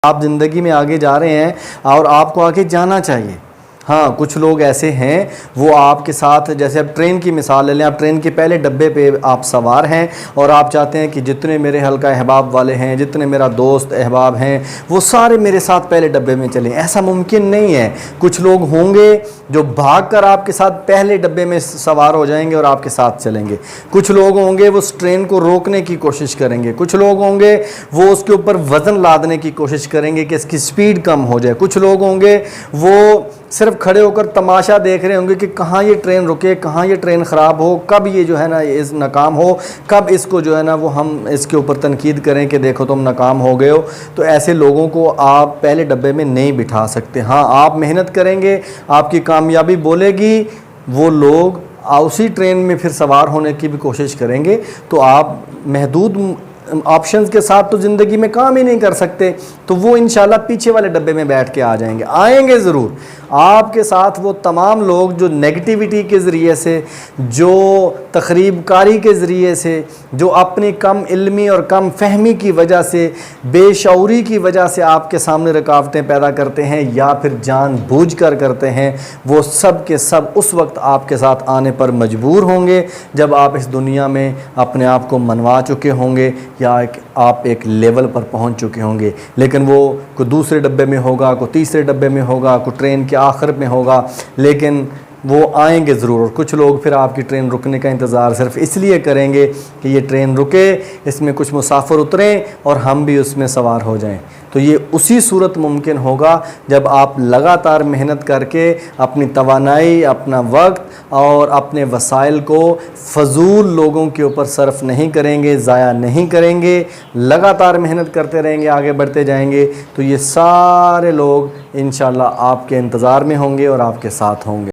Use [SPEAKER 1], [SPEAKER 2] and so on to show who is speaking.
[SPEAKER 1] آپ زندگی میں آگے جا رہے ہیں اور آپ کو آگے جانا چاہیے۔ ہاں کچھ لوگ ایسے ہیں وہ آپ کے ساتھ، جیسے اب ٹرین کی مثال لے لیں، آپ ٹرین کے پہلے ڈبے پہ آپ سوار ہیں اور آپ چاہتے ہیں کہ جتنے میرے حلقہ احباب والے ہیں، جتنے میرا دوست احباب ہیں، وہ سارے میرے ساتھ پہلے ڈبے میں چلیں۔ ایسا ممکن نہیں ہے۔ کچھ لوگ ہوں گے جو بھاگ کر آپ کے ساتھ پہلے ڈبے میں سوار ہو جائیں گے اور آپ کے ساتھ چلیں گے۔ کچھ لوگ ہوں گے وہ اس ٹرین کو روکنے کی کوشش کریں گے۔ کچھ لوگ ہوں گے وہ اس کے اوپر وزن لادنے کی کوشش کریں گے کہ اس کی سپیڈ کم ہو جائے۔ کچھ لوگ ہوں گے وہ صرف کھڑے ہو کر تماشا دیکھ رہے ہوں گے کہ کہاں یہ ٹرین رکے، کہاں یہ ٹرین خراب ہو، کب یہ جو ہے نا اس ناکام ہو، کب اس کو جو ہے نا وہ ہم اس کے اوپر تنقید کریں کہ دیکھو تم ناکام ہو گئے ہو۔ تو ایسے لوگوں کو آپ پہلے ڈبے میں نہیں بٹھا سکتے۔ ہاں آپ محنت کریں گے، آپ کی کامیابی بولے گی، وہ لوگ اسی ٹرین میں پھر سوار ہونے کی بھی کوشش کریں گے۔ تو آپ محدود آپشنز کے ساتھ تو زندگی میں کام ہی نہیں کر سکتے، تو وہ انشاءاللہ پیچھے والے ڈبے میں بیٹھ کے آئیں گے ضرور۔ آپ کے ساتھ وہ تمام لوگ جو نیگیٹیوٹی کے ذریعے سے، جو تخریب کاری کے ذریعے سے، جو اپنی کم علمی اور کم فہمی کی وجہ سے، بے شعوری کی وجہ سے آپ کے سامنے رکاوٹیں پیدا کرتے ہیں یا پھر جان بوجھ کر کرتے ہیں، وہ سب کے سب اس وقت آپ کے ساتھ آنے پر مجبور ہوں گے جب آپ اس دنیا میں اپنے آپ کو منوا چکے ہوں گے یا آپ ایک لیول پر پہنچ چکے ہوں گے۔ لیکن وہ کوئی دوسرے ڈبے میں ہوگا، کوئی تیسرے ڈبے میں ہوگا، کوئی ٹرین کے آخر میں ہوگا، لیکن وہ آئیں گے ضرور۔ اور کچھ لوگ پھر آپ کی ٹرین رکنے کا انتظار صرف اس لیے کریں گے کہ یہ ٹرین رکے، اس میں کچھ مسافر اتریں اور ہم بھی اس میں سوار ہو جائیں۔ تو یہ اسی صورت ممکن ہوگا جب آپ لگاتار محنت کر کے اپنی توانائی، اپنا وقت اور اپنے وسائل کو فضول لوگوں کے اوپر صرف نہیں کریں گے، ضائع نہیں کریں گے، لگاتار محنت کرتے رہیں گے، آگے بڑھتے جائیں گے، تو یہ سارے لوگ انشاءاللہ آپ کے انتظار میں ہوں گے اور آپ کے ساتھ ہوں گے۔